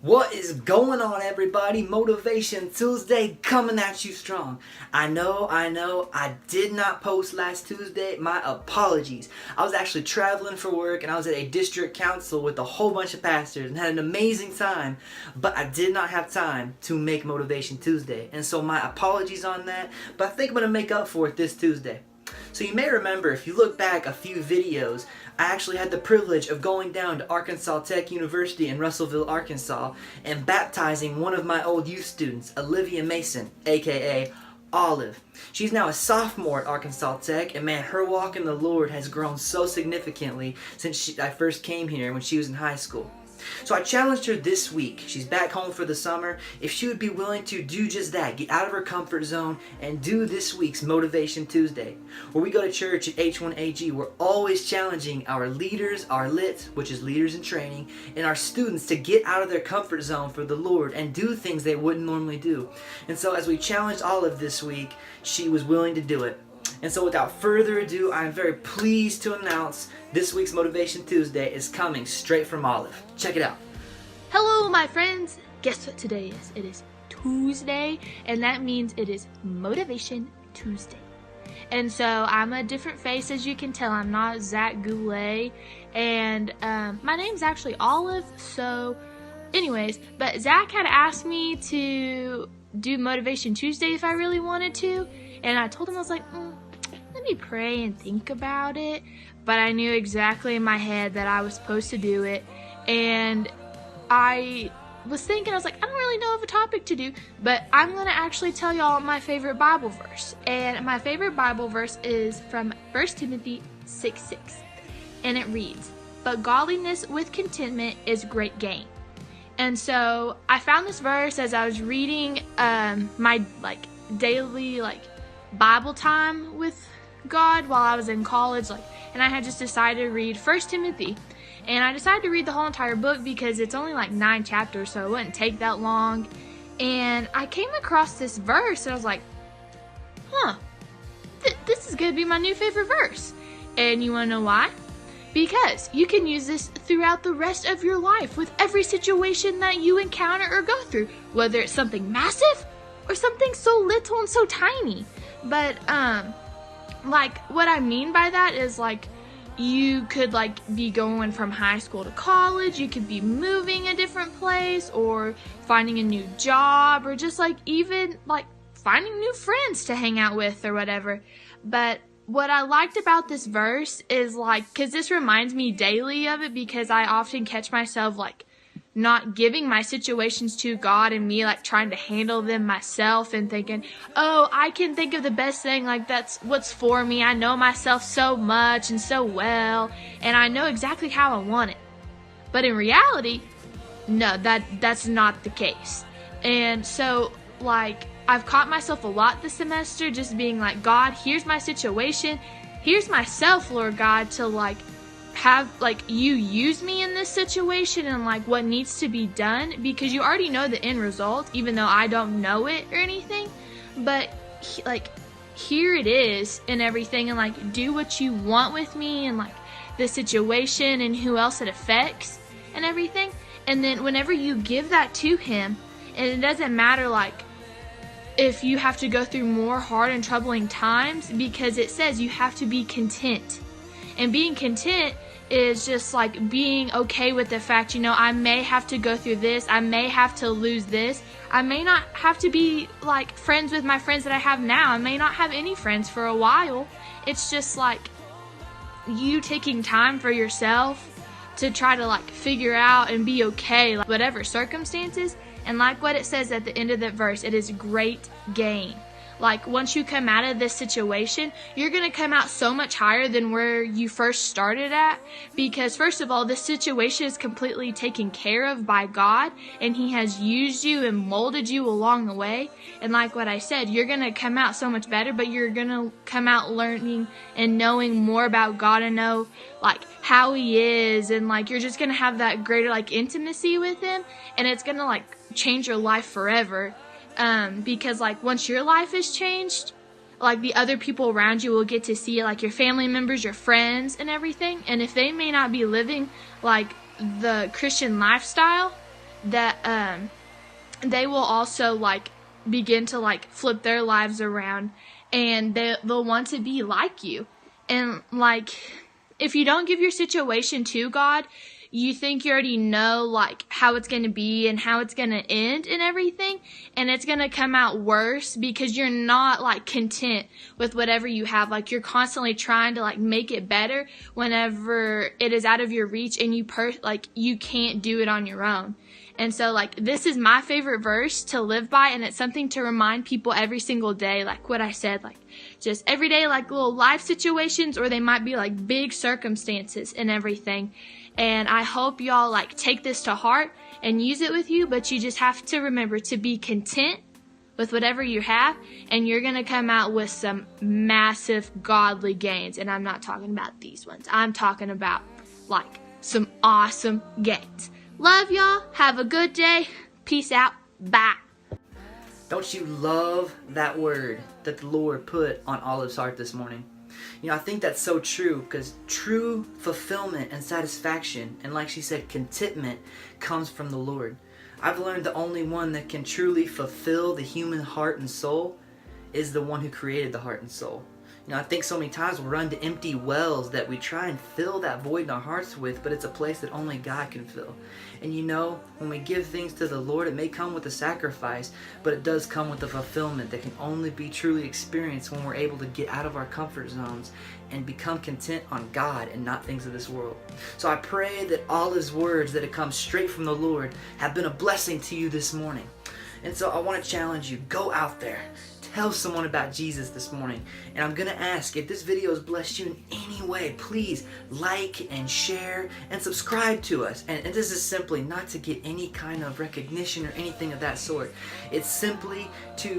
What is going on, everybody? Motivation Tuesday coming at you strong. I know, I did not post last Tuesday. My apologies. I was actually traveling for work and I was at a district council with a whole bunch of pastors and had an amazing time, but I did not have time to make Motivation Tuesday. And so my apologies on that, but I think I'm going to make up for it this Tuesday. So you may remember, if you look back a few videos, I actually had the privilege of going down to Arkansas Tech University in Russellville, Arkansas, and baptizing one of my old youth students, Olivia Mason, aka Olive. She's now a sophomore at Arkansas Tech, and man, her walk in the Lord has grown so significantly since I first came here when she was in high school. So I challenged her this week, she's back home for the summer, if she would be willing to do just that, get out of her comfort zone and do this week's Motivation Tuesday. Where we go to church at H1AG, we're always challenging our leaders, our LIT, which is leaders in training, and our students to get out of their comfort zone for the Lord and do things they wouldn't normally do. And so as we challenged Olive this week, she was willing to do it. And so without further ado, I am very pleased to announce this week's Motivation Tuesday is coming straight from Olive. Check it out. Hello, my friends. Guess what today is? It is Tuesday, and that means it is Motivation Tuesday. And so I'm a different face, as you can tell. I'm not Zach Goulet, and my name's actually Olive. So anyways, but Zach had asked me to do Motivation Tuesday if I really wanted to, and I told him, I was like, let me pray and think about it. But I knew exactly in my head that I was supposed to do it, and I was thinking, I was like, I don't really know of a topic to do, but I'm going to actually tell y'all my favorite Bible verse. And my favorite Bible verse is from 1 Timothy 6:6, and it reads, "But godliness with contentment is great gain." And so I found this verse as I was reading my daily Bible time with God while I was in college, and I had just decided to read 1 Timothy. And I decided to read the whole entire book because it's only 9 chapters, so it wouldn't take that long. And I came across this verse, and I was like, this is going to be my new favorite verse. And you want to know why? Because you can use this throughout the rest of your life with every situation that you encounter or go through, whether it's something massive or something so little and so tiny. But, what I mean by that is, you could, be going from high school to college, you could be moving a different place, or finding a new job, or just, even, finding new friends to hang out with, or whatever. But what I liked about this verse is, because this reminds me daily of it, because I often catch myself, not giving my situations to God and me trying to handle them myself and thinking, oh, I can think of the best thing, that's what's for me. I know myself so much and so well, and I know exactly how I want it. But in reality, no, that's not the case. And so I've caught myself a lot this semester just being God, here's my situation, here's myself, Lord God, to have you use me in this situation and what needs to be done, because you already know the end result, even though I don't know it or anything. But here it is and everything, and do what you want with me and the situation and who else it affects and everything. And then whenever you give that to him, and it doesn't matter if you have to go through more hard and troubling times, because it says you have to be content. And being content is just being okay with the fact, I may have to go through this, I may have to lose this, I may not have to be friends with my friends that I have now, I may not have any friends for a while. It's just you taking time for yourself to try to figure out and be okay, whatever circumstances. And what it says at the end of that verse, it is great gain. Once you come out of this situation, you're going to come out so much higher than where you first started at. Because first of all, this situation is completely taken care of by God, and he has used you and molded you along the way. And what I said, you're going to come out so much better, but you're going to come out learning and knowing more about God and know how he is. And you're just going to have that greater intimacy with him, and it's going to change your life forever. Because once your life is changed, the other people around you will get to see your family members, your friends and everything. And if they may not be living the Christian lifestyle, that they will also like begin to like flip their lives around, and they'll want to be like you. And like, if you don't give your situation to God, you think you already know like how it's going to be and how it's going to end and everything, and it's going to come out worse because you're not like content with whatever you have. Like, you're constantly trying to like make it better whenever it is out of your reach, and you can't do it on your own. And so like, this is my favorite verse to live by, and it's something to remind people every single day, like what I said, like just every day, like little life situations, or they might be like big circumstances and everything. And I hope y'all like take this to heart and use it with you, but you just have to remember to be content with whatever you have, and you're going to come out with some massive godly gains. And I'm not talking about these ones. I'm talking about like some awesome gains. Love y'all. Have a good day. Peace out. Bye. Don't you love that word that the Lord put on Olive's heart this morning? You know, I think that's so true, because true fulfillment and satisfaction, and like she said, contentment, comes from the Lord. I've learned the only one that can truly fulfill the human heart and soul is the one who created the heart and soul. You know, I think so many times we run to empty wells that we try and fill that void in our hearts with, but it's a place that only God can fill. And you know, when we give things to the Lord, it may come with a sacrifice, but it does come with a fulfillment that can only be truly experienced when we're able to get out of our comfort zones and become content on God and not things of this world. So I pray that all His words that have come straight from the Lord have been a blessing to you this morning. And so I want to challenge you, go out there. Tell someone about Jesus this morning. And I'm going to ask, if this video has blessed you in any way, please like and share and subscribe to us. And this is simply not to get any kind of recognition or anything of that sort. It's simply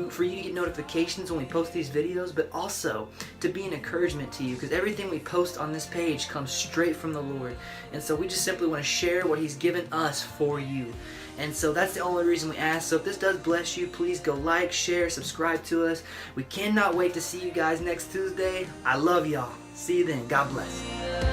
for you to get notifications when we post these videos, but also to be an encouragement to you, because everything we post on this page comes straight from the Lord. And so we just simply want to share what He's given us for you. And so that's the only reason we ask. So if this does bless you, please go like, share, subscribe to us. We cannot wait to see you guys next Tuesday. I love y'all. See you then. God bless.